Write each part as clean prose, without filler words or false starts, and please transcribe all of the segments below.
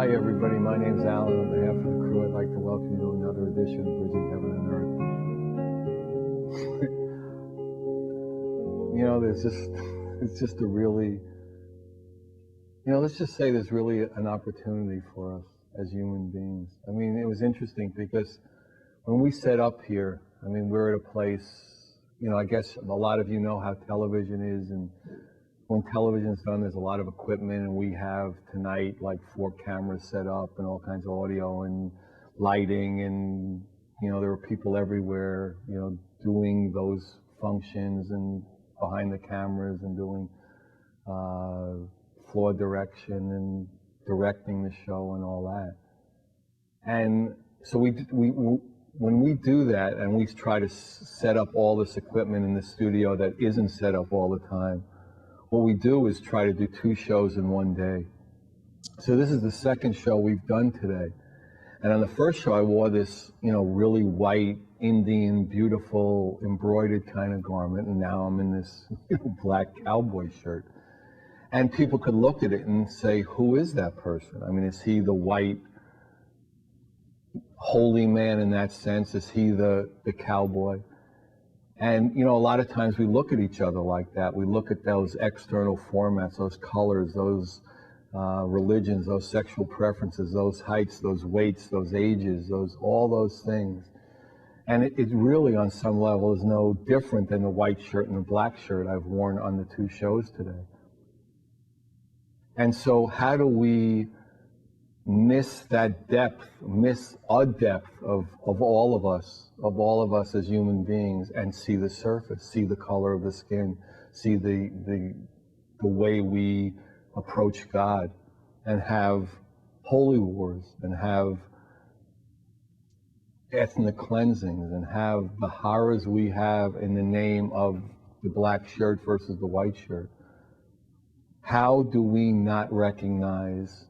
Hi everybody, my name's Alan. On behalf of the crew, I'd like to welcome you to another edition of Bridging Heaven and Earth. You know, it's just a really, let's just say there's really an opportunity for us as human beings. I mean, it was interesting because when we set up here, I mean, we're at a place, I guess a lot of you know how television is, and when television's done, there's a lot of equipment, and we have tonight like 4 cameras set up and all kinds of audio and lighting, and there are people everywhere, doing those functions and behind the cameras and doing floor direction and directing the show and all that. And so when we do that and we try to set up all this equipment in the studio that isn't set up all the time, what we do is try to do 2 shows in one day. So this is the second show we've done today. And on the first show, I wore this, really white, Indian, beautiful, embroidered kind of garment. And now I'm in this black cowboy shirt. And people could look at it and say, who is that person? I mean, is he the white, holy man in that sense? Is he the cowboy? And, a lot of times we look at each other like that. We look at those external formats, those colors, those religions, those sexual preferences, those heights, those weights, those ages, all those things. And it really, on some level, is no different than the white shirt and the black shirt I've worn on the 2 shows today. And so how do we miss that depth, miss a depth of all of us as human beings, and see the surface, see the color of the skin, see the way we approach God, and have holy wars, and have ethnic cleansings, and have the horrors we have in the name of the black shirt versus the white shirt. How do we not recognize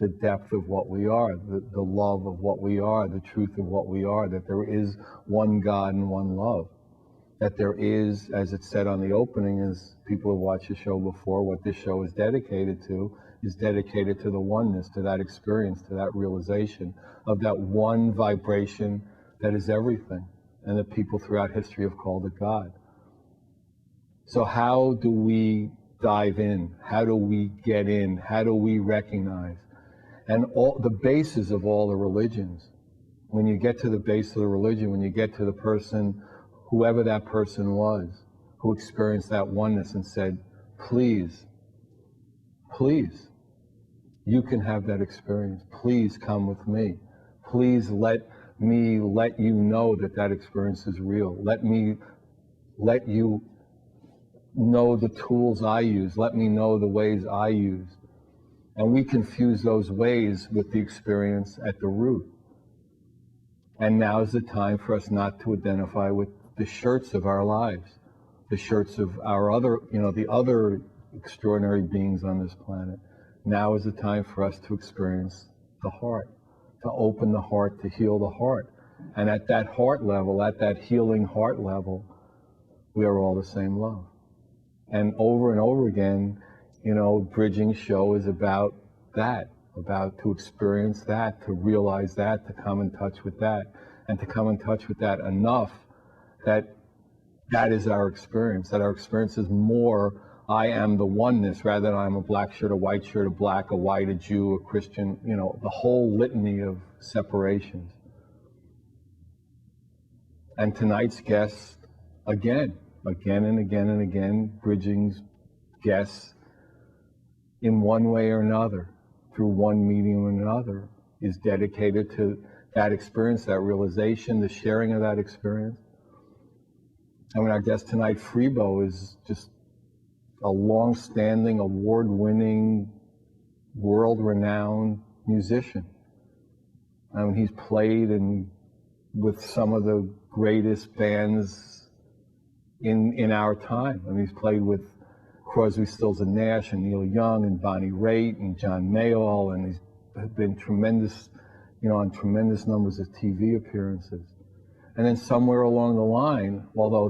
the depth of what we are, the love of what we are, the truth of what we are, that there is one God and one love, that there is, as it said on the opening, as people have watched the show before, what this show is dedicated to the oneness, to that experience, to that realization of that one vibration that is everything, and that people throughout history have called it God. So how do we dive in? How do we get in? How do we recognize? And all the basis of all the religions, when you get to the base of the religion, when you get to the person, whoever that person was, who experienced that oneness and said, please, please, you can have that experience. Please come with me. Please let me let you know that that experience is real. Let me let you know the tools I use. Let me know the ways I use. And we confuse those ways with the experience at the root. And now is the time for us not to identify with the shirts of our lives, the shirts of our other, the other extraordinary beings on this planet. Now is the time for us to experience the heart, to open the heart, to heal the heart. And at that heart level, at that healing heart level, we are all the same love. And over again, Bridging show is about that, about to experience that, to realize that, to come in touch with that, and to come in touch with that enough that that is our experience, that our experience is more, I am the oneness, rather than I'm a black shirt, a white shirt, a black, a white, a Jew, a Christian, the whole litany of separations. And tonight's guest, again and again, Bridging's guests, in one way or another, through one medium or another, is dedicated to that experience, that realization, the sharing of that experience. I mean, our guest tonight, Freebo, is just a long-standing, award-winning, world-renowned musician. I mean, he's played with some of the greatest bands in our time. I mean, he's played with Crosby, Stills and Nash, and Neil Young, and Bonnie Raitt, and John Mayall, and he's been tremendous, on tremendous numbers of TV appearances. And then somewhere along the line, although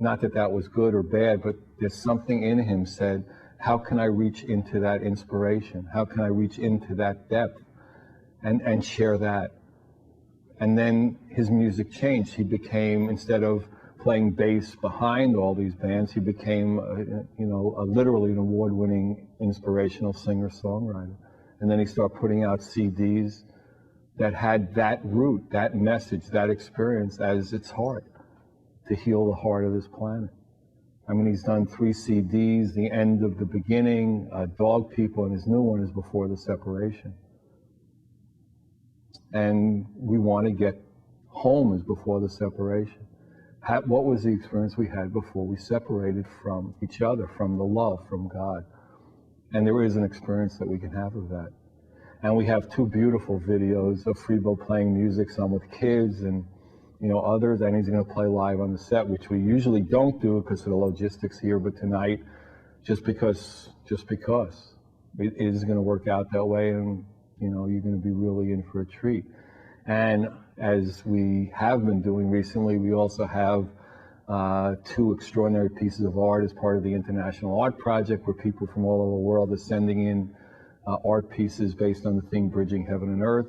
not that that was good or bad, but there's something in him said, How can I reach into that inspiration? How can I reach into that depth and share that? And then his music changed. He became, instead of playing bass behind all these bands, he became, literally an award-winning inspirational singer-songwriter. And then he started putting out CDs that had that root, that message, that experience as its heart, to heal the heart of this planet. I mean, he's done 3 CDs, The End of the Beginning, Dog People, and his new one is Before the Separation. And we want to get home as Before the Separation. What was the experience we had before we separated from each other, from the love, from God? And there is an experience that we can have of that. And we have 2 beautiful videos of Freebo playing music, some with kids and others, and he's going to play live on the set, which we usually don't do because of the logistics here, but tonight, just because it is going to work out that way, and you're going to be really in for a treat. And as we have been doing recently, we also have 2 extraordinary pieces of art as part of the International Art Project, where people from all over the world are sending in art pieces based on the theme Bridging Heaven and Earth.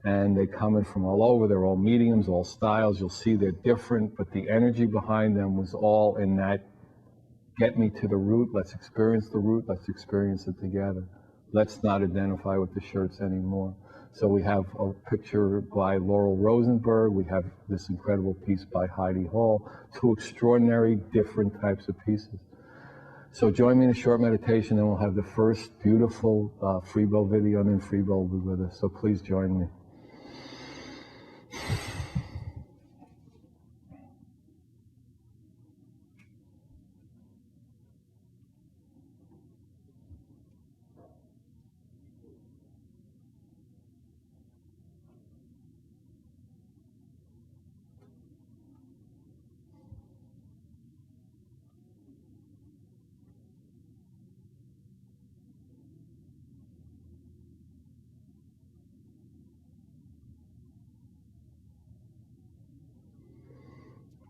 And they come in from all over. They're all mediums, all styles. You'll see they're different, but the energy behind them was all in that, get me to the root, let's experience the root, let's experience it together. Let's not identify with the shirts anymore. So we have a picture by Laurel Rosenberg. We have this incredible piece by Heidi Hall. 2 extraordinary different types of pieces. So join me in a short meditation, and we'll have the first beautiful Freebo video, and then Freebo will be with us. So please join me.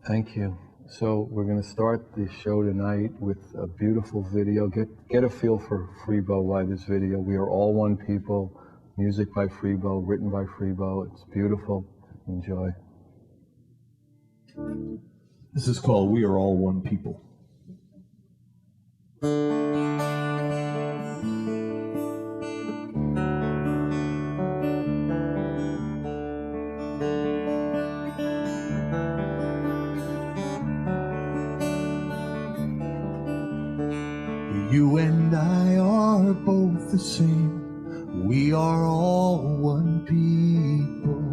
Thank you. So we're going to start the show tonight with a beautiful video. Get a feel for Freebo by this video. We are all one people. Music by Freebo, written by Freebo. It's beautiful. Enjoy. This is called We Are All One People. You and I are both the same. We are all one people.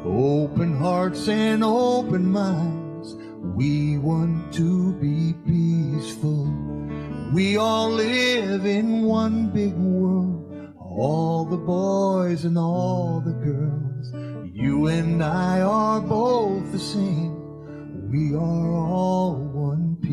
Open hearts and open minds. We want to be peaceful. We all live in one big world. All the boys and all the girls. You and I are both the same. We are all one people.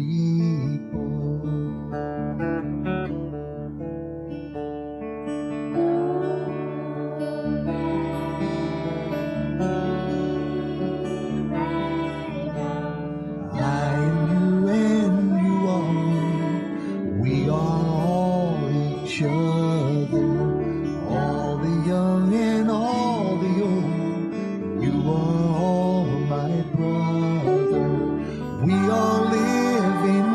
We all live in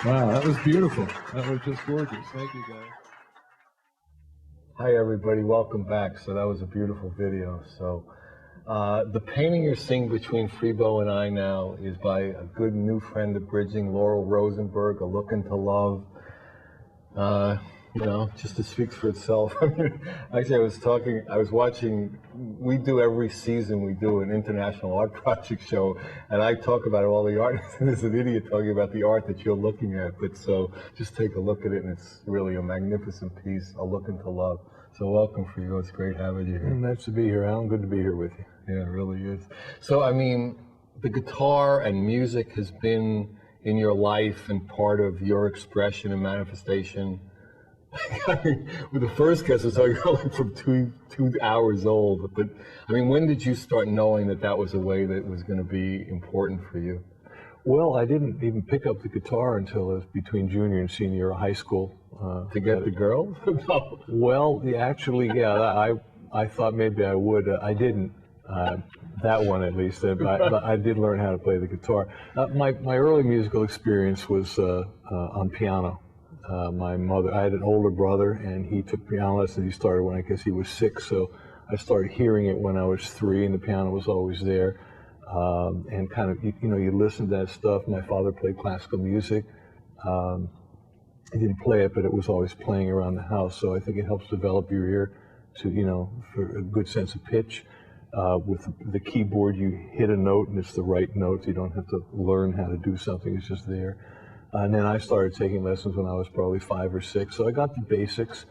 Wow, that was beautiful. That was just gorgeous. Thank you, guys. Hi, everybody. Welcome back. So that was a beautiful video. So the painting you're seeing between Freebo and I now is by a good new friend of bridging, Laurel Rosenberg, A Look Into Love. You know, just it speaks for itself. Actually, I was watching, we do every season, we do an international art project show, and I talk about all the art, and there's an idiot talking about the art that you're looking at, but so just take a look at it, and it's really a magnificent piece, A Look Into Love. So welcome, Freebo. It's great having you here. Nice to be here, Alan. Good to be here with you. Yeah, it really is. So, I mean, the guitar and music has been in your life and part of your expression and manifestation. I mean, with the first guest was like from 2 hours old. But I mean, when did you start knowing that that was a way that was going to be important for you? Well, I didn't even pick up the guitar until it was between junior and senior year of high school. To get the girls? No. Well, actually, yeah, I thought maybe I would. I didn't. That one at least. But I did learn how to play the guitar. My early musical experience was on piano. My mother, I had an older brother, and he took piano lessons. He started when I guess he was 6, so I started hearing it when I was 3, and the piano was always there. And kind of, you know, you listen to that stuff. My father played classical music. He didn't play it, but it was always playing around the house. So I think it helps develop your ear to, you know, for a good sense of pitch. With the keyboard, you hit a note, and it's the right note. You don't have to learn how to do something. It's just there. And then I started taking lessons when I was probably 5 or 6. So I got the basics.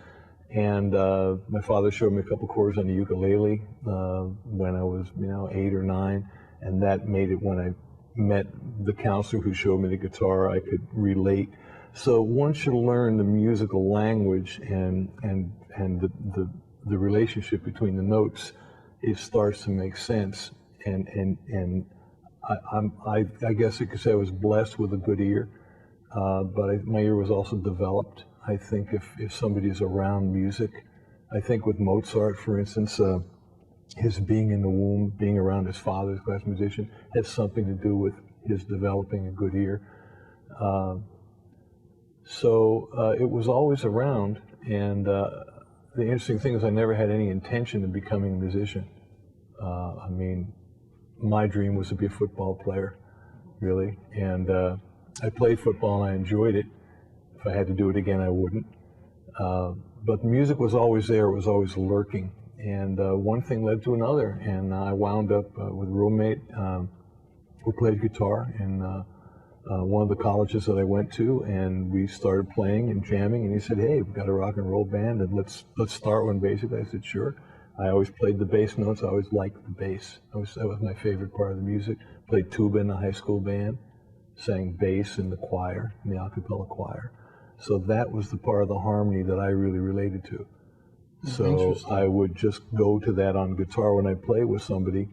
And my father showed me a couple chords on the ukulele when I was, you know, 8 or 9. And that made it when I met the counselor who showed me the guitar, I could relate. So once you learn the musical language and the relationship between the notes, it starts to make sense. And I guess you could say I was blessed with a good ear, but my ear was also developed. I think if somebody's around music, I think with Mozart, for instance, his being in the womb, being around his father, his classical musician, has something to do with his developing a good ear. So it was always around, and the interesting thing is I never had any intention of becoming a musician. I mean, my dream was to be a football player, really, and I played football and I enjoyed it. If I had to do it again, I wouldn't. But music was always there, it was always lurking. And one thing led to another, and I wound up with a roommate who played guitar in one of the colleges that I went to, and we started playing and jamming, and he said, hey, we've got a rock and roll band, and let's start one basically. I said, sure. I always played the bass notes, I always liked the bass. That was my favorite part of the music. Played tuba in the high school band, sang bass in the choir, in the a cappella choir. So that was the part of the harmony that I really related to. So I would just go to that on guitar when I play with somebody,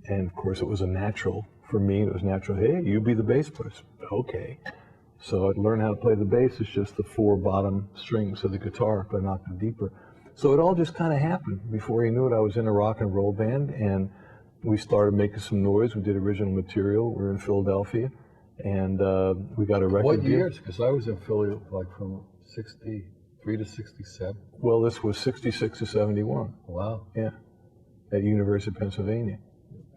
and of course it was a natural. For me, it was natural, hey, you be the bass player. Okay. So I'd learn how to play the bass. It's just the 4 bottom strings of the guitar, but not the deeper. So it all just kind of happened. Before you knew it, I was in a rock and roll band, and we started making some noise. We did original material. We were in Philadelphia, and we got a record What deal. years? Because I was in Philly like from 63 to 67. Well, this was 66 to 71. Wow. Yeah, at University of Pennsylvania.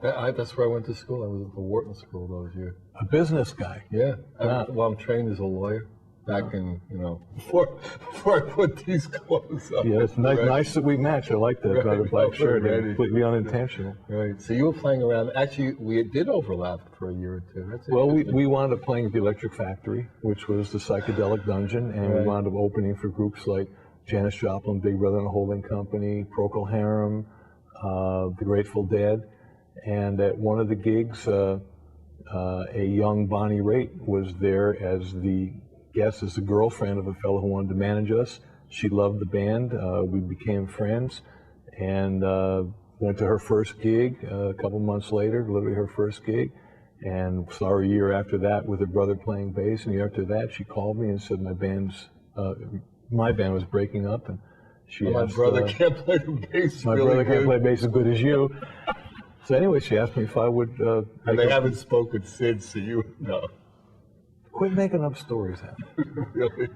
That's where I went to school. I was at the Wharton School those years. A business guy. Yeah. Wow. Well, I'm trained as a lawyer back in, you know, before I put these clothes on. Yeah, it's nice that we match. I like that about a black shirt. Right. Completely unintentional. Right. So you were playing around. Actually, we did overlap for a year or two. That's Well, we wound up playing at the Electric Factory, which was the psychedelic dungeon, and we wound up opening for groups like Janis Joplin, Big Brother and the Holding Company, Procol Harum, the Grateful Dead. And at one of the gigs, a young Bonnie Raitt was there as the guest, as the girlfriend of a fellow who wanted to manage us. She loved the band. We became friends, and went to her first gig a couple months later, literally her first gig, and saw her a year after that with her brother playing bass. And a year after that, she called me and said my band was breaking up, and she my asked, brother can't play the bass. My really brother can't good. play bass as good as you. So anyway, she asked me if I would. And they haven't spoken since, so you know. Quit making up stories, Al. Really?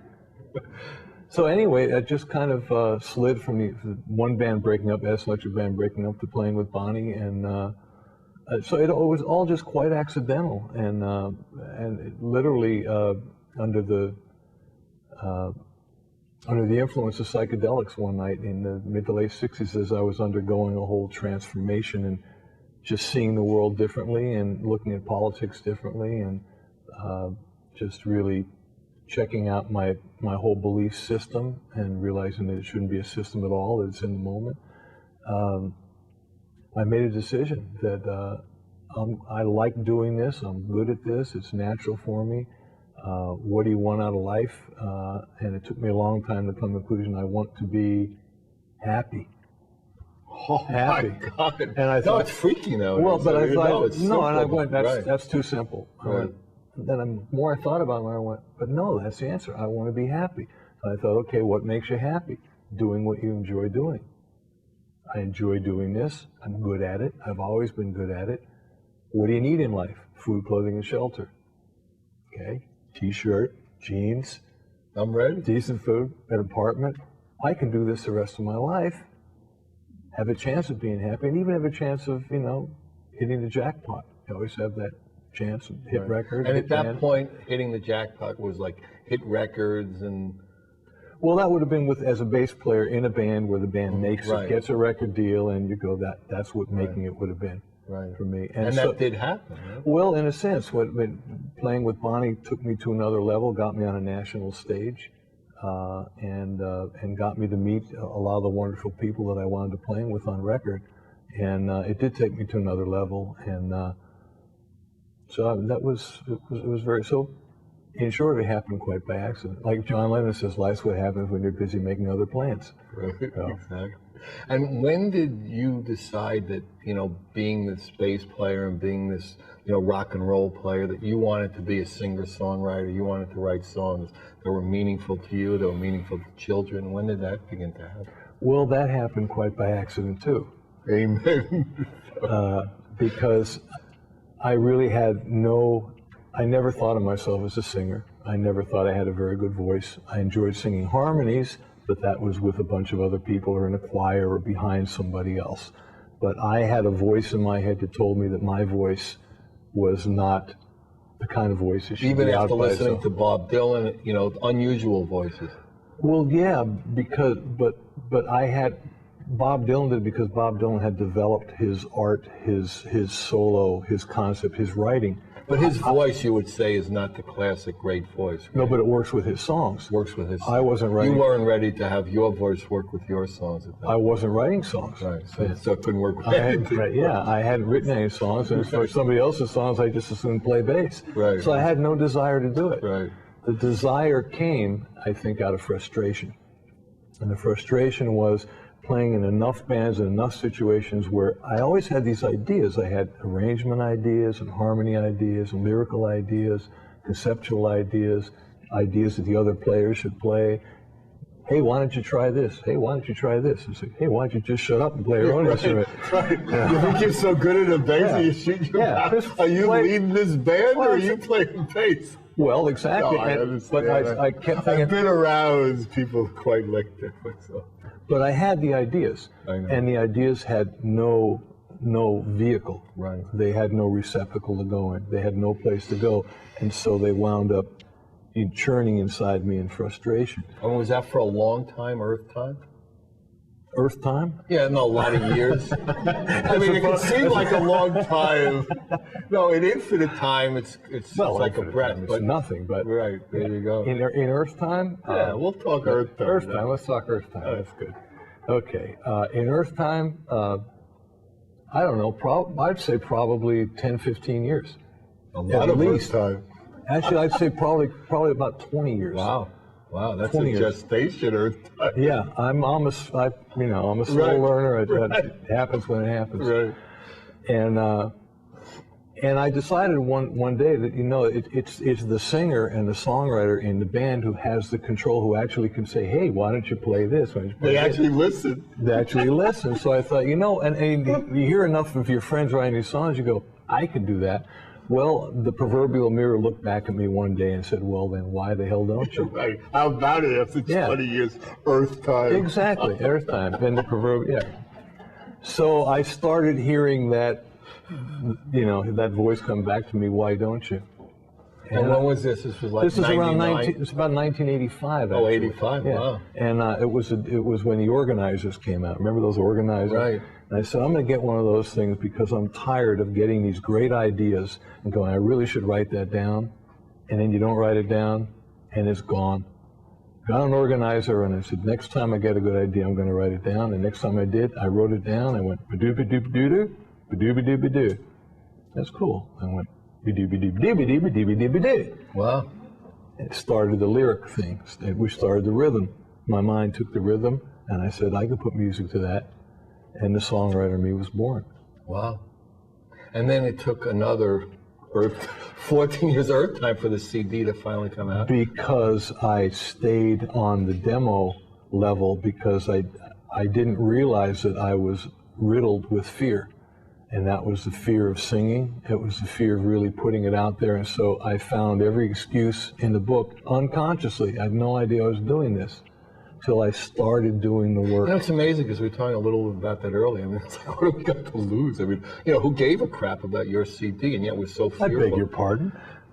So anyway, I just kind of slid from the one band breaking up, S Electric Band breaking up, to playing with Bonnie, and so it was all just quite accidental, and it literally under the influence of psychedelics one night in the mid to late '60s, as I was undergoing a whole transformation and just seeing the world differently and looking at politics differently, and just really checking out my whole belief system and realizing that it shouldn't be a system at all, that it's in the moment. I made a decision that I like doing this, I'm good at this, it's natural for me. What do you want out of life? And it took me a long time to come to the conclusion I want to be happy. Oh Happy. my God! And I thought, it's freaky now. well, but I thought, it's no, and I simple. went, that's too simple. Right. Then the more I thought about it, I went, but no, that's the answer. I want to be happy. So I thought, okay, what makes you happy? Doing what you enjoy doing. I enjoy doing this. I'm good at it. I've always been good at it. What do you need in life? Food, clothing, and shelter. Okay, T-shirt, jeans. I'm ready. Decent food, an apartment. I can do this the rest of my life. Have a chance of being happy, and even have a chance of, hitting the jackpot. You always have that chance of hit records. And at that point, hitting the jackpot was like hit records and. Well, that would have been as a bass player in a band where the band makes Right. it, gets a record deal, and you go, that's what making it would have been for me. And so, that did happen, right? Well, in a sense, playing with Bonnie took me to another level, got me on a national stage, and got me to meet a lot of the wonderful people that I wound up playing with on record. And it did take me to another level, and so it was very, so in short, it happened quite by accident. Like John Lennon says, life's what happens when you're busy making other plans. Right, exactly. And when did you decide that, being this bass player and being this, rock and roll player, that you wanted to be a singer-songwriter, you wanted to write songs that were meaningful to you, that were meaningful to children? When did that begin to happen? Well, that happened quite by accident, too. Amen. Because I really had I never thought of myself as a singer. I never thought I had a very good voice. I enjoyed singing harmonies, but that was with a bunch of other people or in a choir or behind somebody else. But I had a voice in my head that told me that my voice was not the kind of voice that should Even be out after by listening itself. to Bob Dylan, unusual voices. Well, yeah, but I had, Bob Dylan did, because Bob Dylan had developed his art, his solo, his concept, his writing. But his voice, you would say, is not the classic great voice. Right? No, but it works with his songs. Works with his. I wasn't writing. You weren't ready to have your voice work with your songs at that I wasn't writing songs. Right, so it couldn't work with I anything. hadn't written any songs, and for somebody else's songs, I just assumed play bass. Right. So I had no desire to do it. Right. The desire came, I think, out of frustration. And the frustration was playing in enough bands and enough situations where I always had these ideas. I had arrangement ideas and harmony ideas and lyrical ideas, conceptual ideas, ideas that the other players should play. Hey, why don't you try this? Hey, why don't you try this? It's like, hey, why don't you just shut up and play your own instrument? Right. You think you're so good at a bass that you shoot your mouth? Are you leading this band or are you playing bass? Well, exactly. No, I understand. But I kept thinking, I've been around people quite like that myself. but I had the ideas, I know. and the ideas had no vehicle. Right. They had no receptacle to go in. They had no place to go, and so they wound up churning inside me in frustration. And was that for a long time, Earth time? Earth time? Yeah, no, a lot of years. I mean, it can seem like a long time. No, in infinite time, it's like a breath. It's But nothing, but right, there you go. in Earth time? Yeah, we'll talk Earth time. Earth time. Let's talk Earth time. That's good. Okay. In Earth time, I don't know. I'd say probably 10, 15 years. A lot of Earth time. Actually, I'd say probably about 20 years. Wow, that's 20 a years. gestation Earth time. Yeah, I'm a slow Right. learner. It happens when it happens. Right. And I decided one day that, you know, it's the singer and the songwriter in the band who has the control, who actually can say, hey, why don't you play this? They actually listen. They actually listen. So I thought, you know, and you hear enough of your friends writing these songs, you go, I could do that. Well, the proverbial mirror looked back at me one day and said, well, then why the hell don't you? Right. How about it after 20 years, Earth time? Exactly, Earth time. And the proverbial, So I started hearing that, you know, that voice come back to me, why don't you? And when was this? This was like This is around it's about 1985. Oh, actually. 85, yeah. Wow. And it was when the organizers came out. Remember those organizers? Right. And I said, I'm going to get one of those things because I'm tired of getting these great ideas and going, I really should write that down. And then you don't write it down, and it's gone. Got an organizer, and I said, next time I get a good idea, I'm going to write it down. And next time I did, I wrote it down. I went, ba-doo-ba-doo-ba-doo-doo, ba-doo-ba-doo-ba-doo. That's cool. I went, ba-doo-ba-doo-ba-doo-ba-doo-ba-doo. Wow. It started the lyric thing. We started the rhythm. My mind took the rhythm, and I said, I could put music to that. And the songwriter in me was born. Wow. And then it took another 14 years Earth time for the CD to finally come out. Because I stayed on the demo level because I didn't realize that I was riddled with fear. And that was the fear of singing. It was the fear of really putting it out there. And so I found every excuse in the book unconsciously. I had no idea I was doing this till I started doing the work. You know, it's amazing because we were talking a little about that earlier. I mean, it's like, what do we got to lose? I mean, you know, who gave a crap about your CD, and yet we're so fearful. I beg your pardon?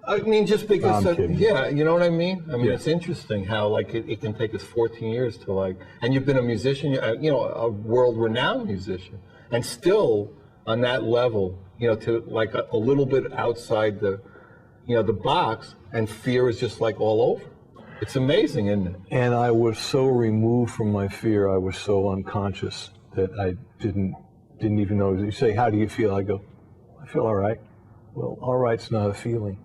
I mean, just because, yeah, you know what I mean? I mean, Yeah. It's interesting how, like, it can take us 14 years to, like, and you've been a musician, you know, a world-renowned musician, and still on that level, you know, to, like, a little bit outside the, you know, the box, and fear is just, like, all over. It's amazing, isn't it? And I was so removed from my fear, I was so unconscious that I didn't even know. You say, how do you feel? I go, I feel all right. Well, all right's not a feeling,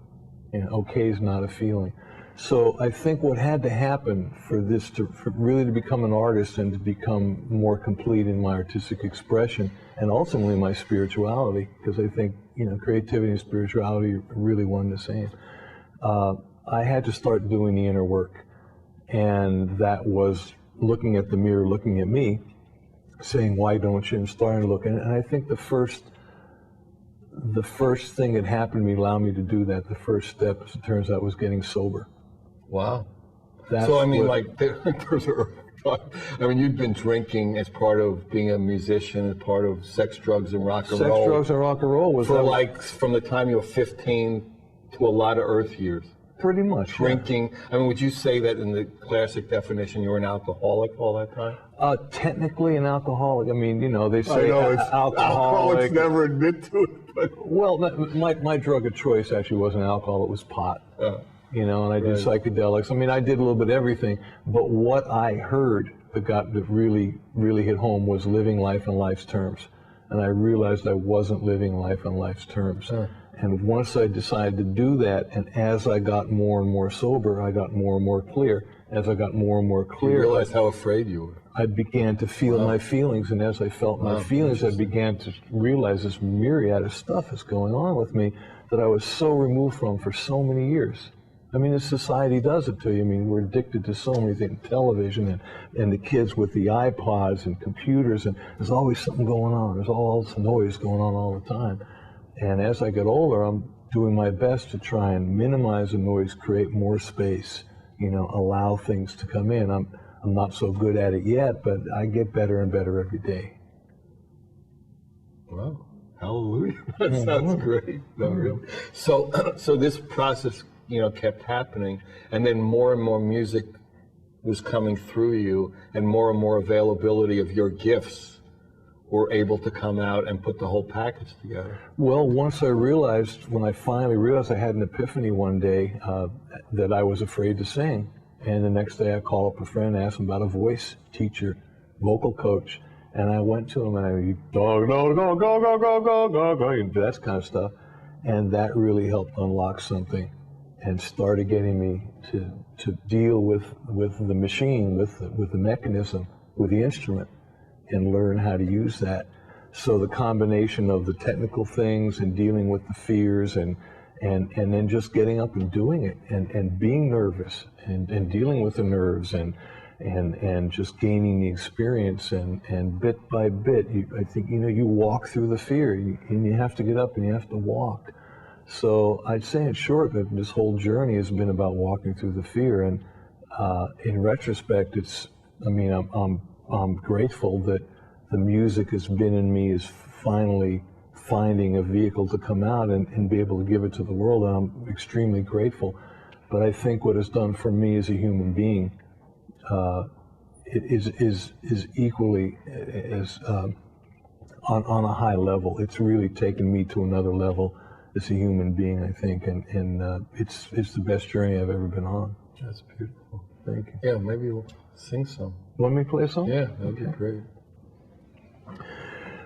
and okay's not a feeling. So I think what had to happen for this for really to become an artist and to become more complete in my artistic expression, and ultimately my spirituality, because I think, you know, creativity and spirituality are really one and the same. I had to start doing the inner work, and that was looking at the mirror, looking at me, saying, why don't you, and starting to look. And I think the first thing that happened to me, allowed me to do that, the first step, as it turns out, was getting sober. Wow. That's so, I mean, like, there's I mean, you've been drinking as part of being a musician, as part of sex, drugs, and rock and roll. Sex, drugs, and rock and roll was for like from the time you were 15 to a lot of Earth years. Pretty much. Drinking. Yeah. I mean, would you say that in the classic definition, you were an alcoholic all that time? Technically an alcoholic. I mean, you know, they say alcoholic. Alcoholics never admit to it. But. Well, my drug of choice actually wasn't alcohol; it was pot. You know, and I did psychedelics. I mean, I did a little bit of everything. But what I heard that really hit home was living life on life's terms. And I realized I wasn't living life on life's terms. And once I decided to do that, and as I got more and more sober, I got more and more clear. As I got more and more clear, you realized how afraid you were. I began to feel my feelings, and as I felt my feelings, I began to realize this myriad of stuff is going on with me that I was so removed from for so many years. I mean, this society does it to you. I mean, we're addicted to so many things, television and the kids with the iPods and computers, and there's always something going on. There's all this noise going on all the time. And as I get older, I'm doing my best to try and minimize the noise, create more space, you know, allow things to come in. I'm not so good at it yet, but I get better and better every day. Wow. Hallelujah. That sounds great. No, really. So this process, you know, kept happening, and then more and more music was coming through you, and more availability of your gifts were able to come out and put the whole package together. Well, when I finally realized, I had an epiphany one day that I was afraid to sing. And the next day I called up a friend and asked him about a voice teacher, vocal coach. And I went to him and I go, that kind of stuff. And that really helped unlock something and started getting me to deal with the machine, with the mechanism, with the instrument, and learn how to use that. So the combination of the technical things and dealing with the fears and then just getting up and doing it and being nervous and dealing with the nerves and just gaining the experience and bit by bit, I think, you walk through the fear and you have to get up and you have to walk. So I'd say in short that this whole journey has been about walking through the fear, and in retrospect, I'm grateful that the music has been in me is finally finding a vehicle to come out and be able to give it to the world, and I'm extremely grateful. But I think what it's done for me as a human being is equally as on a high level. It's really taken me to another level as a human being, I think, and it's the best journey I've ever been on. That's beautiful. Thank you. Yeah, maybe we'll sing some. Want me to play a song? Yeah, that'd be great.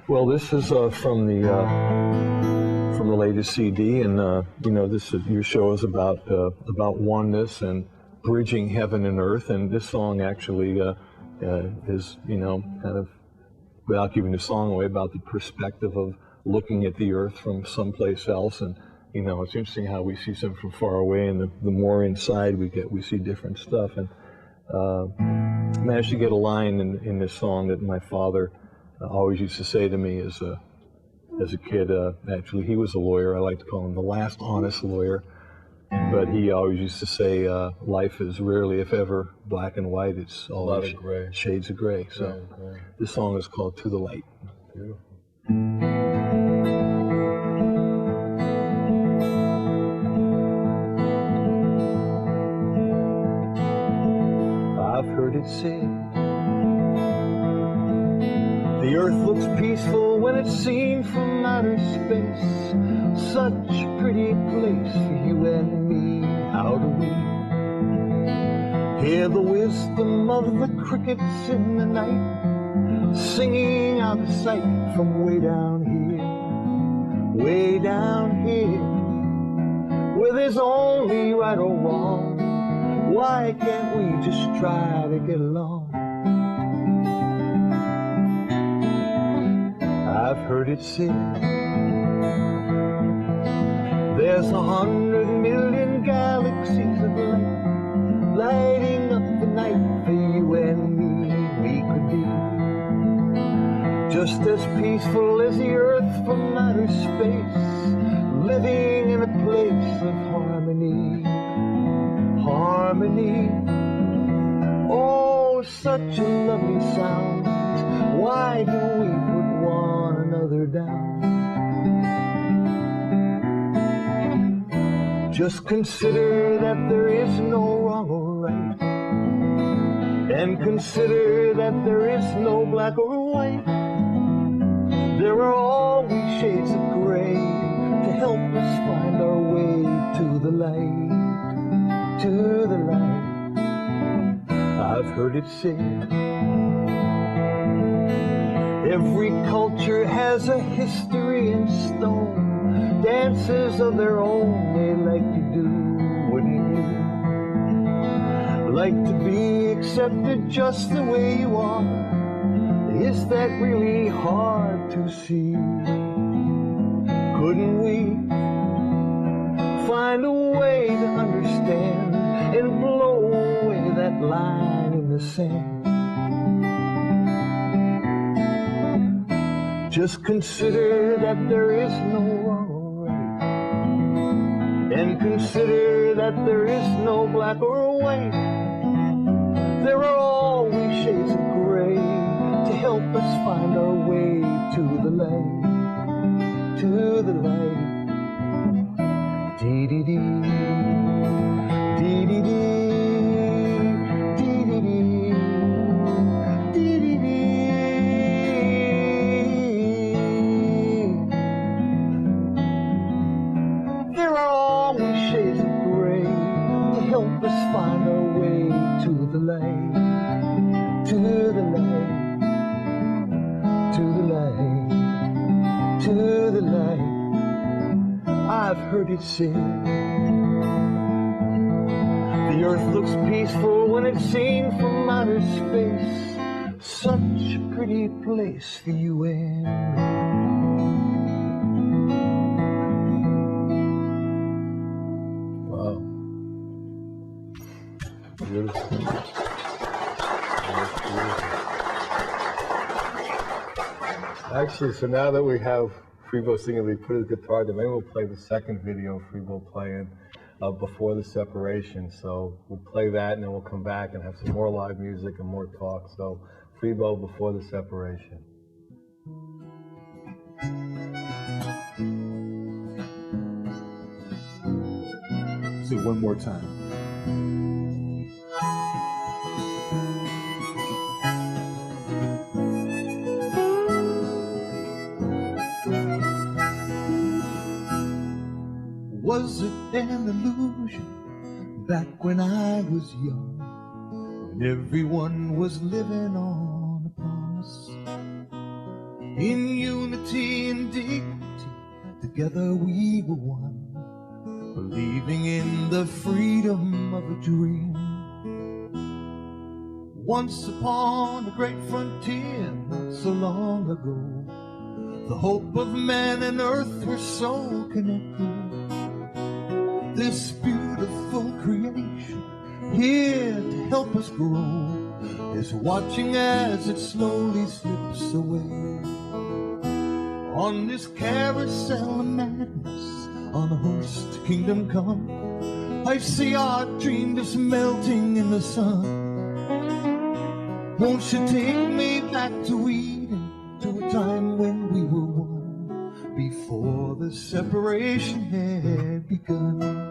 Well, this is from the latest CD, and your show is about oneness and bridging heaven and earth, and this song actually is kind of, without giving the song away, about the perspective of looking at the earth from someplace else. And it's interesting how we see something from far away, and the more inside we see different stuff. And managed to get a line in this song that my father always used to say to me as a kid. Actually, he was a lawyer. I like to call him the last honest lawyer. But he always used to say, life is rarely, if ever, black and white. It's always gray. Shades of gray. So this song is called To the Light. Beautiful. I've heard it said, the earth looks peaceful when it's seen from outer space. Such a pretty place for you and me. How do we hear the wisdom of the crickets in the night, singing out of sight from way down here, where there's only right or wrong? Why can't we just try to get along? I've heard it said, there's 100 million galaxies of light, lighting up the night for you and me. We could be just as peaceful as the earth from outer space, living in a place of harmony. Harmony, oh, such a lovely sound. Why do we put one another down? Just consider that there is no wrong or right, and consider that there is no black or white. There are always shades of gray to help us find our way to the light. To the light. I've heard it said, every culture has a history in stone, dances of their own they like to do. Wouldn't you like to be accepted just the way you are? Is that really hard to see? Couldn't we find a way to understand and blow away that line in the sand? Just consider that there is no wrong or right, and consider that there is no black or white. There are always shades of gray to help us find our way to the light, to the light. Dee dee dee, dee dee dee, dee dee dee, dee dee dee. There are always shades of gray to help us find our way to the light, to the light, to the light, to the light. I've heard it said, the earth looks peaceful when it's seen from outer space. Such a pretty place for you and me. beautiful. That's beautiful. Actually, so now that we have Freebo singing, we put his guitar there. Maybe we'll play the second video of Freebo playing before the separation. So we'll play that, and then we'll come back and have some more live music and more talk. So Freebo before the separation. Say it one more time. Was it an illusion back when I was young, when everyone was living on a promise? In unity and dignity, together we were one, believing in the freedom of a dream. Once upon a great frontier, not so long ago, the hope of man and earth were so connected. This beautiful creation, here to help us grow, is watching as it slowly slips away. On this carousel of madness, on a horse to kingdom come, I see our dream just melting in the sun. Won't you take me back to Eden, to a time when we were one, before the separation had begun?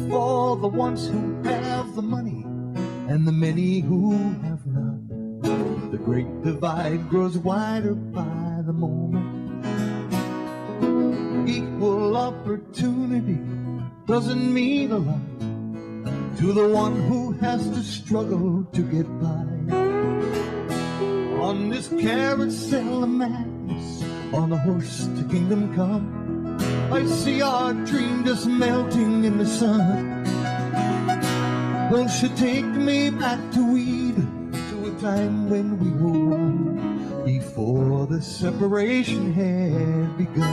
For the ones who have the money and the many who have none, the great divide grows wider by the moment. Equal opportunity doesn't mean a lot to the one who has to struggle to get by. On this carousel of madness, on a horse to kingdom come, I see our dream just melting in the sun. Won't you take me back to Eden, to a time when we were one, before the separation had begun?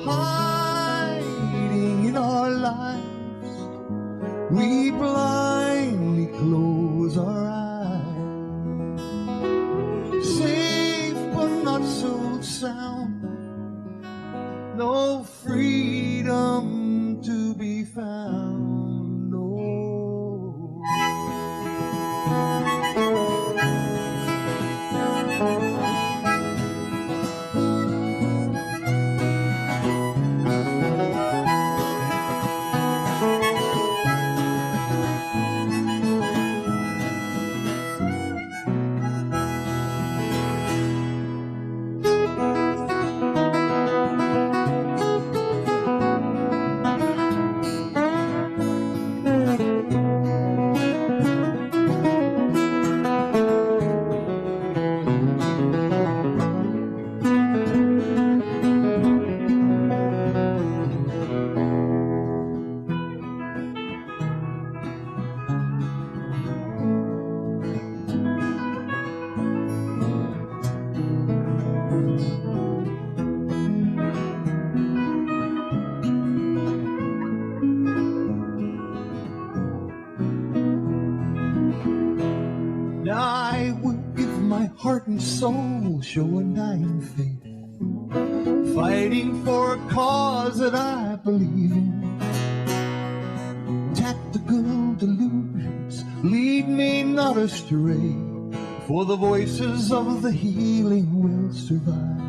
Hiding in our lives, we blindly close our eyes. Safe but not so sound, no freedom to be found, no. Heart and soul, show undying faith, fighting for a cause that I believe in. Tactical delusions lead me not astray, for the voices of the healing will survive.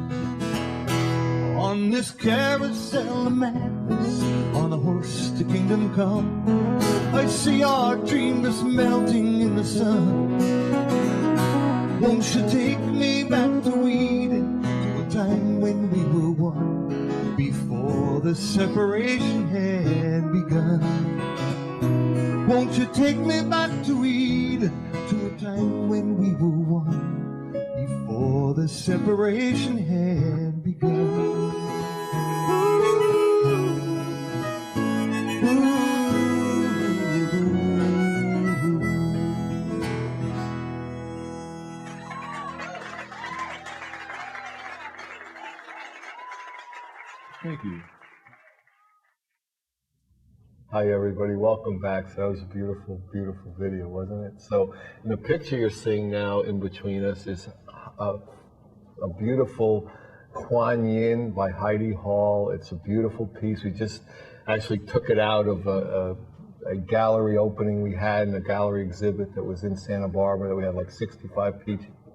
On this carousel of madness, on a horse to kingdom come, I see our dream just melting in the sun. Won't you take me back to Eden, to a time when we were one, before the separation had begun? Won't you take me back to Eden, to a time when we were one, before the separation had begun? Thank you. Hi everybody, welcome back. So that was a beautiful, beautiful video, wasn't it? So in the picture you're seeing now in between us is a beautiful Kuan Yin by Heidi Hall. It's a beautiful piece. We just actually took it out of a gallery opening we had in a gallery exhibit that was in Santa Barbara that we had like 65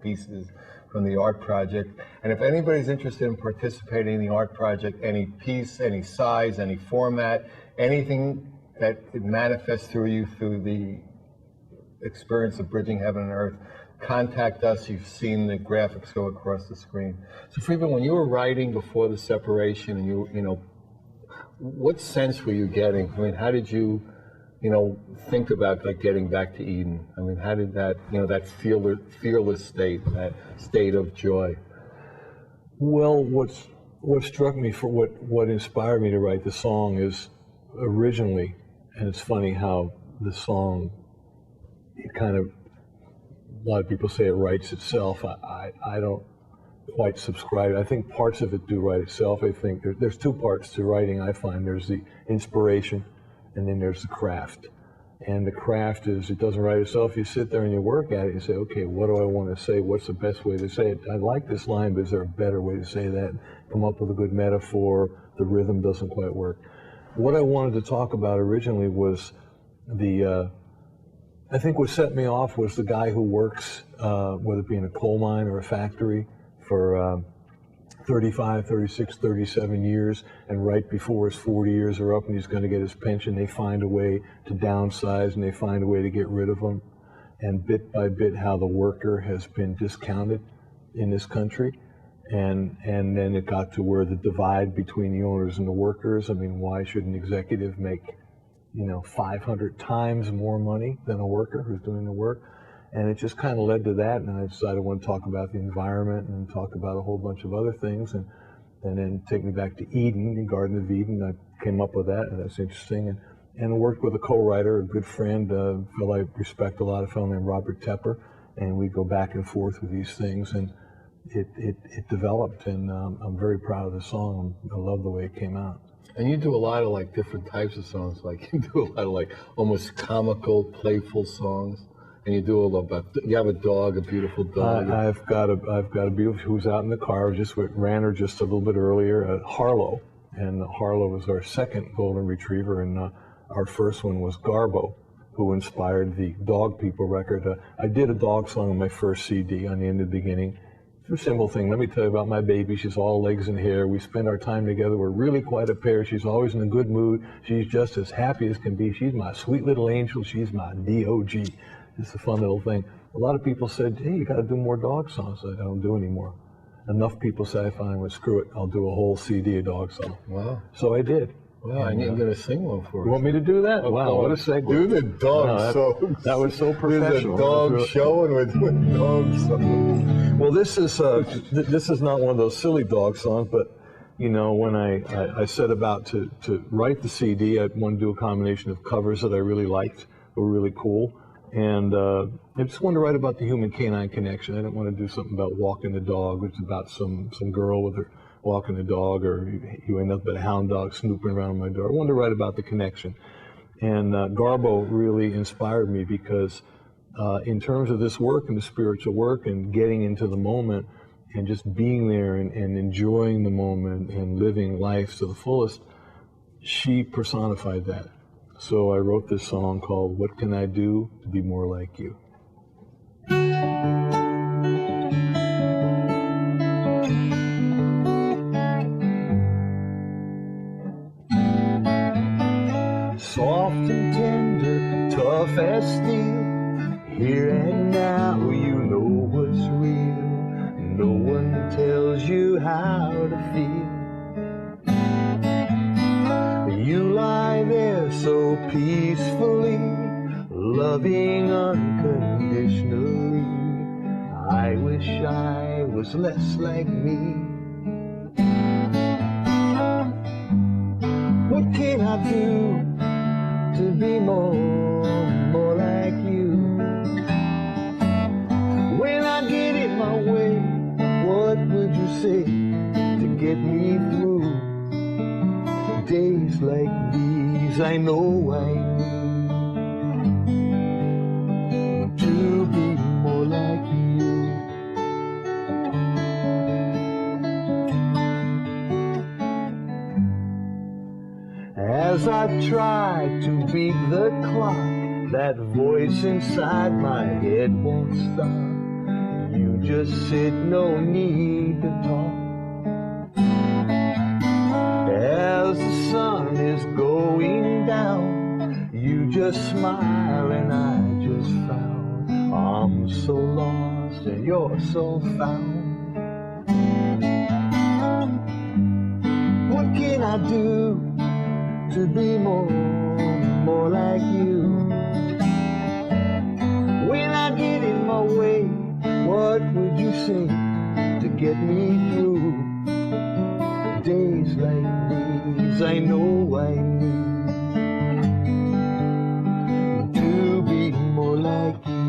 pieces from the art project. And if anybody's interested in participating in the art project, any piece, any size, any format, anything that it manifests through you through the experience of bridging heaven and earth, contact us. You've seen the graphics go across the screen. So Freebo, when you were writing before the separation, and you know, what sense were you getting? I mean, how did you, think about like getting back to Eden? I mean, how did that, that fearless state, that state of joy? Well, what struck me for what inspired me to write the song is originally, and it's funny how the song, it kind of, a lot of people say it writes itself. I don't quite subscribe. I think parts of it do write itself. I think there's two parts to writing, I find. There's the inspiration, and then there's the craft. And the craft is, it doesn't write itself. You sit there and you work at it and say, okay, what do I want to say? What's the best way to say it? I like this line, but is there a better way to say that? Come up with a good metaphor. The rhythm doesn't quite work. What I wanted to talk about originally was I think what set me off was the guy who works, whether it be in a coal mine or a factory, for 35, 36, 37 years, and right before his 40 years are up and he's going to get his pension, they find a way to downsize and they find a way to get rid of him. And bit by bit, how the worker has been discounted in this country. And then it got to where the divide between the owners and the workers. I mean, why should an executive make 500 times more money than a worker who's doing the work? And it just kind of led to that, and I decided I want to talk about the environment and talk about a whole bunch of other things, and then take me back to Eden, the Garden of Eden. I came up with that, and that's interesting, and worked with a co-writer, a good friend, a fellow I respect a lot, a fellow named Robert Tepper, and we go back and forth with these things, and it developed, and I'm very proud of the song. I love the way it came out. And you do a lot of like different types of songs. Like you do a lot of like almost comical, playful songs, and you do a lot about. You have a dog, a beautiful dog. I've got a beautiful who's out in the car. Ran her just a little bit earlier. Harlow, and Harlow was our second golden retriever, and our first one was Garbo, who inspired the Dog People record. I did a dog song on my first CD on the end of the beginning. It's a simple thing. Let me tell you about my baby. She's all legs and hair. We spend our time together. We're really quite a pair. She's always in a good mood. She's just as happy as can be. She's my sweet little angel. She's my DOG. It's a fun little thing. A lot of people said, hey, you got to do more dog songs. I don't do anymore. Enough people said, I finally went, screw it. I'll do a whole CD of dog songs. Wow. So I did. Wow, and you're going to sing one for us. You want me to do that? Wow, what a segue. Do the dog songs. That was so professional. There's a dog show and we're doing dog songs. Well, this is not one of those silly dog songs, but when I set about to write the CD, I wanted to do a combination of covers that I really liked, were really cool, and I just wanted to write about the human-canine connection. I didn't want to do something about walking the dog, which is about some girl with her walking the dog, or you end up with a hound dog snooping around my door. I wanted to write about the connection. And Garbo really inspired me because in terms of this work and the spiritual work and getting into the moment and just being there and enjoying the moment and living life to the fullest, she personified that. So I wrote this song called What Can I Do to Be More Like You? Soft and tender, tough as steel, here and now you know what's real. No one tells you how to feel. You lie there so peacefully, loving unconditionally. I wish I was less like me. What can I do to be more like you? When I get in my way, what would you say to get me through? days I know I need to be more like you. As I try to beat the clock, that voice inside my head won't stop. You just sit, no need to talk. As the sun is going down, you just smile and I just frown. I'm so lost and you're so found. What can I do to be more like you? When I get in my way, what would you say to get me through? Days like these, I know I need to be more like you.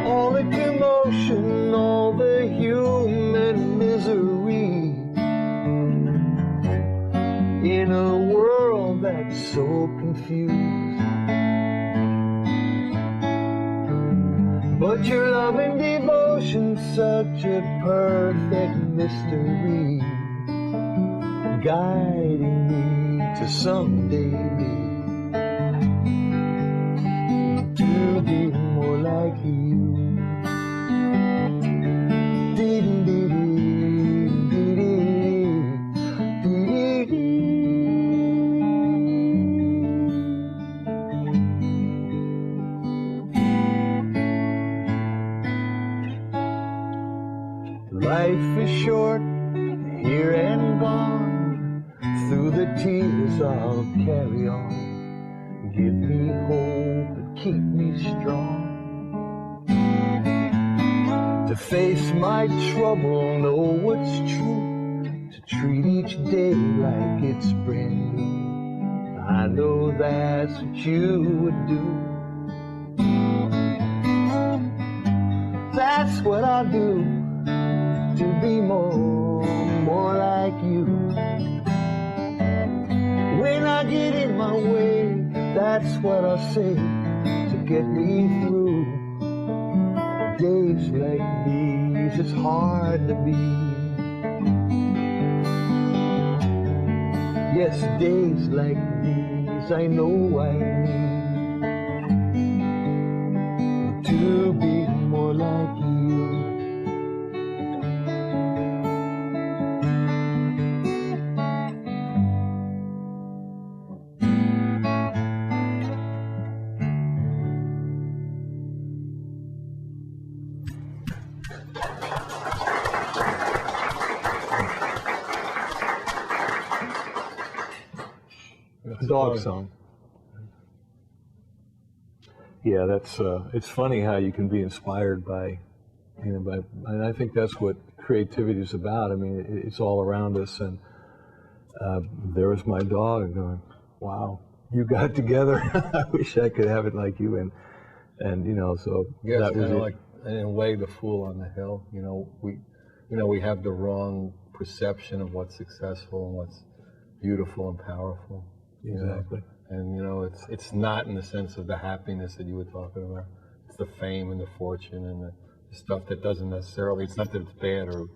All the commotion, all the human misery, in a world that's so confused. But your love and devotion, such a perfect mystery, guiding me to someday to be more like you. Life is short, here and gone. Through the tears I'll carry on. Give me hope and keep me strong. To face my trouble, know what's true. To treat each day like it's brand new. I know that's what you would do. That's what I'll do to be more like you. When I get in my way, that's what I'll say to get me through. Days like these, it's hard to be. Yes, days like these, I know I need to be more like you. Dog song. Yeah, that's it's funny how you can be inspired by, and I think that's what creativity is about. I mean, it's all around us, and there was my dog going, "Wow, you got together. I wish I could have it like you." And so Yes, that was kind of it. like in a way the fool on the hill. We have the wrong perception of what's successful and what's beautiful and powerful. Exactly. And it's not in the sense of the happiness that you were talking about. It's the fame and the fortune and the stuff that doesn't necessarily. It's not that it's bad or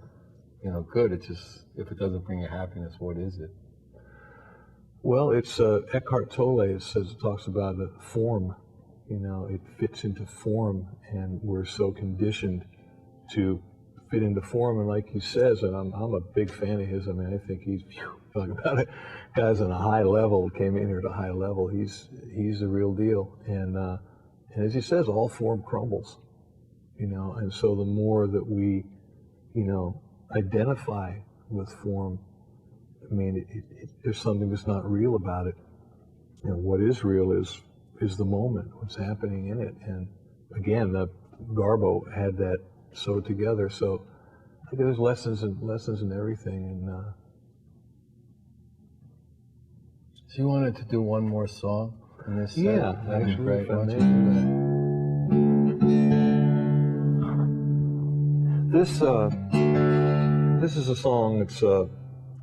good. It's just if it doesn't bring you happiness, what is it? Well, it's Eckhart Tolle talks about the form. It fits into form, and we're so conditioned to fit into form. And like he says, and I'm a big fan of his. I mean, I think he's talk about it. Guys on a high level came in here at a high level. He's the real deal. And as he says, all form crumbles. And so the more that we, identify with form, I mean, there's something that's not real about it. And what is real is the moment, what's happening in it. And again, the Garbo had that so together. So I think there's lessons in everything. And So you wanted to do one more song in this set? Yeah, That'd be actually, great. if I Why don't may. you do that? This is a song that's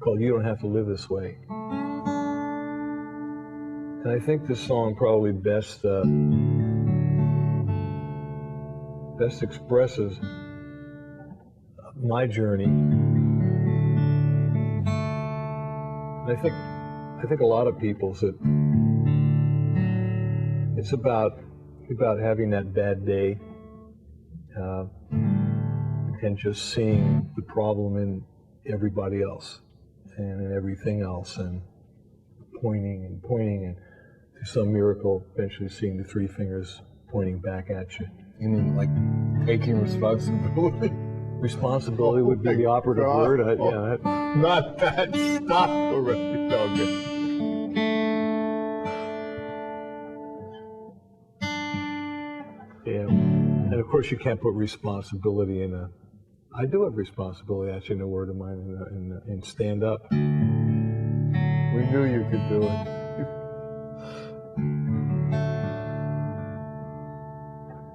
called "You Don't Have to Live This Way." And I think this song probably best expresses my journey. And I think a lot of people's that it's about having that bad day and just seeing the problem in everybody else and in everything else, and pointing and through some miracle eventually seeing the three fingers pointing back at you. You mean like taking responsibility? Responsibility would be the operative word. Yeah, not that. Stop already. Okay. Yeah, and of course you can't put responsibility in a. I do have responsibility, actually, in a word of mine, in stand up. We knew you could do it.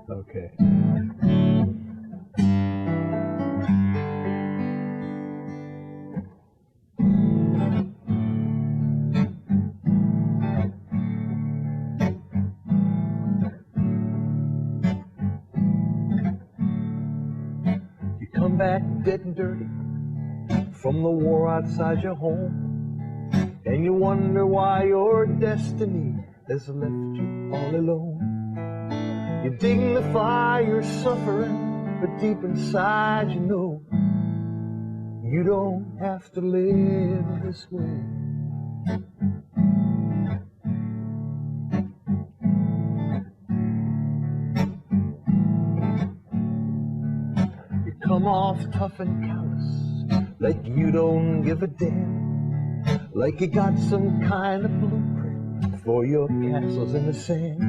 Okay. You come back dead and dirty from the war outside your home, and you wonder why your destiny has left you all alone. You dignify your suffering, but deep inside you know you don't have to live this way. You come off tough and callous, like you don't give a damn, like you got some kind of blueprint for your castles in the sand.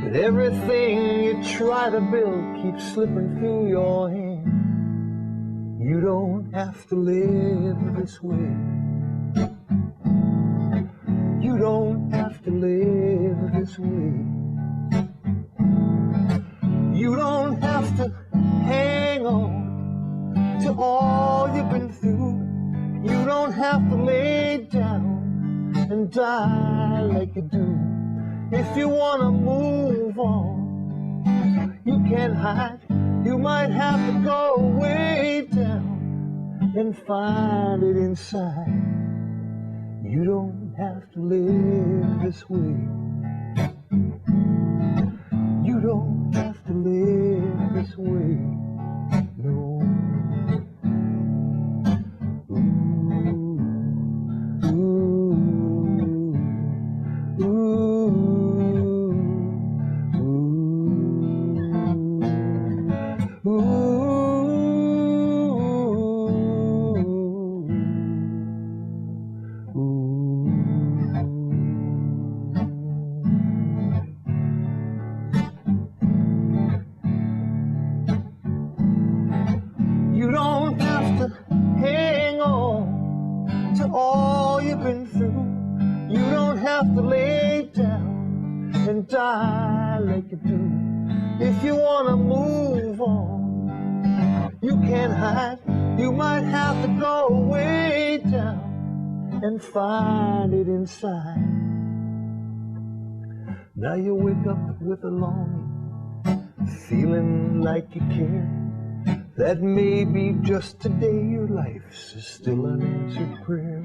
But everything you try to build keeps slipping through your hand. You don't have to live this way. You don't have to live this way. You don't have to hang on to all you've been through. You don't have to lay down and die like you do. If you want to move on, you can't hide. You might have to go way down and find it inside. You don't have to live this way. You don't have to live this way. No. You don't have to hang on to all you've been through. You don't have to lay down and die like you do. If you want to move on, you can't hide. You might have to go way down and find it inside. Now you wake up with a longing, feeling like you care, that maybe just today your life's still an unanswered prayer.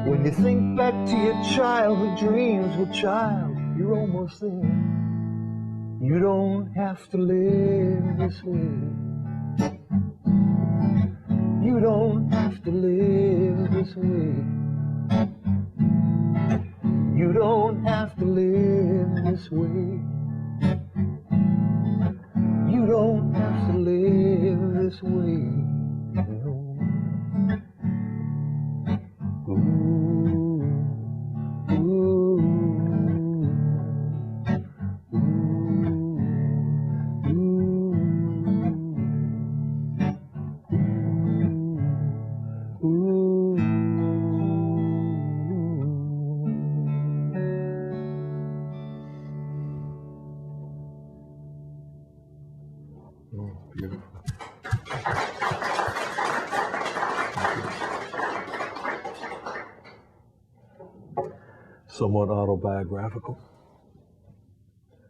When you think back to your childhood dreams, well, child, you're almost there. You don't have to live this way. You don't have to live this way. You don't have to live this way. You don't have to live this way. No. Ooh, ooh, ooh, ooh, ooh. Beautiful. somewhat autobiographical.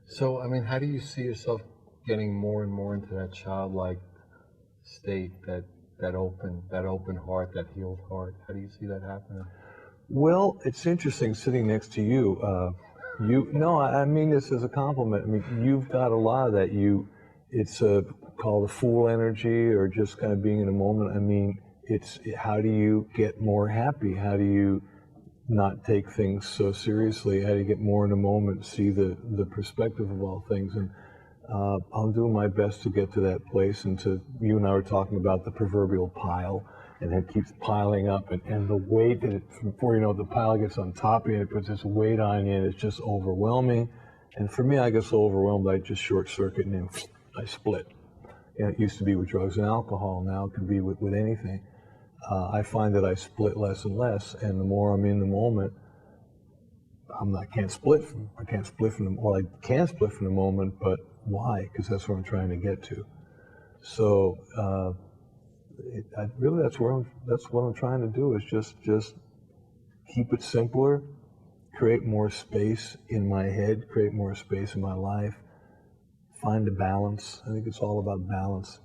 So, I mean, how do you see yourself getting more and more into that childlike state, that open heart, that healed heart? How do you see that happening? Well, it's interesting sitting next to you. No, I mean this as a compliment. I mean, you've got a lot of that. It's called a fool energy, or just kind of being in a moment. I mean, it's how do you get more happy? How do you not take things so seriously? How do you get more in a moment, see the perspective of all things? And I'm doing my best to get to that place. And you and I were talking about the proverbial pile, and it keeps piling up, and the weight that before you know it, the pile gets on top of you, and it puts this weight on you, and it's just overwhelming. And for me, I get so overwhelmed, I just short circuit and then I split. You know, it used to be with drugs and alcohol. Now it can be with anything. I find that I split less and less, and the more I'm in the moment, I can't split from well, I can split from the moment, but why? Because that's what I'm trying to get to. So really, that's what I'm trying to do, is just keep it simpler, create more space in my head, create more space in my life, find a balance. I think it's all about balance.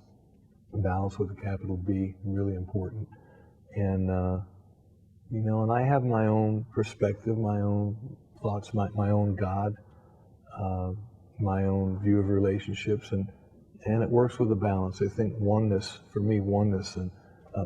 Balance with a capital B, really important. And you know, and I have my own perspective, my own thoughts, my own God, my own view of relationships, and it works with a balance. I think oneness, for me, and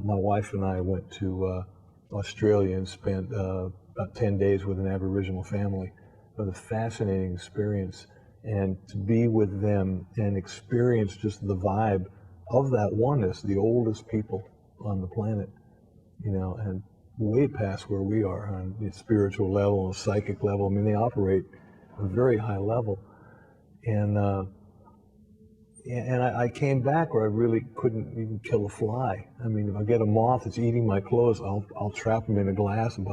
my wife and I went to Australia and spent about 10 days with an Aboriginal family. It was a fascinating experience, and to be with them and experience just the vibe of that oneness, the oldest people on the planet, you know, and way past where we are on the spiritual level, a psychic level. I mean, they operate at a very high level. And I came back where I really couldn't even kill a fly. I mean, if I get a moth that's eating my clothes, I'll trap them in a glass and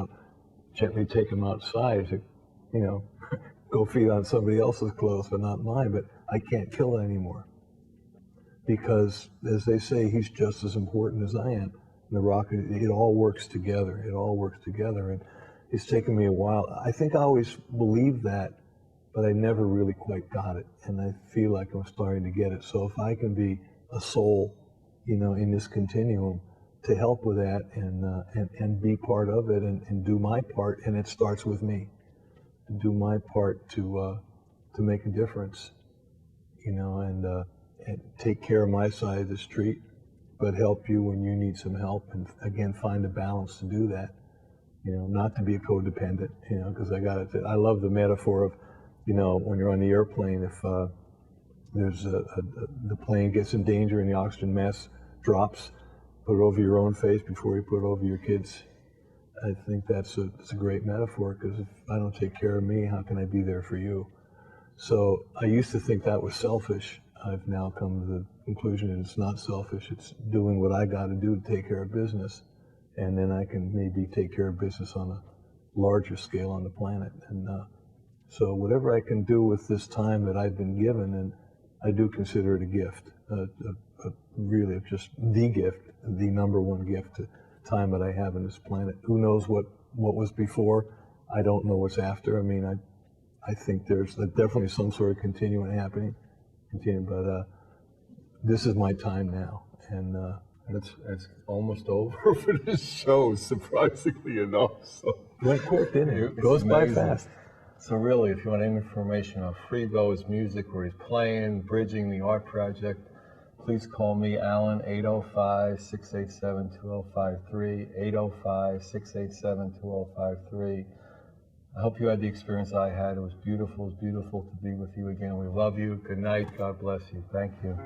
gently take them outside to, you know, go feed on somebody else's clothes, but not mine. But I can't kill it anymore, because, as they say, he's just as important as I am. The rock, it all works together. It all works together, and it's taken me a while. I think I always believed that, but I never really quite got it, and I feel like I'm starting to get it. So if I can be a soul, you know, in this continuum, to help with that and be part of it and do my part, and it starts with me, to do my part to make a difference, you know, and take care of my side of the street, but help you when you need some help, and again, find a balance to do that, you know, not to be a codependent, you know, because I love the metaphor of, you know, when you're on the airplane, if there's the plane gets in danger and the oxygen mask drops, put it over your own face before you put it over your kids. I think it's a great metaphor, because if I don't take care of me, how can I be there for you? So I used to think that was selfish. I've now come to the conclusion that it's not selfish. It's doing what I got to do to take care of business, and then I can maybe take care of business on a larger scale on the planet. And so whatever I can do with this time that I've been given, and I do consider it a gift, really just the gift, the number one gift, to time that I have on this planet. Who knows what was before? I don't know what's after. I mean, I think there's definitely some sort of continuing happening. But this is my time now, and it's almost over for this show, surprisingly enough. So went quick, didn't it? It goes by fast. So really, if you want any information on Freebo, his music, where he's playing, bridging the art project, please call me, Alan, 805-687-2053, 805-687-2053. I hope you had the experience I had. It was beautiful. It was beautiful to be with you again. We love you. Good night. God bless you. Thank you.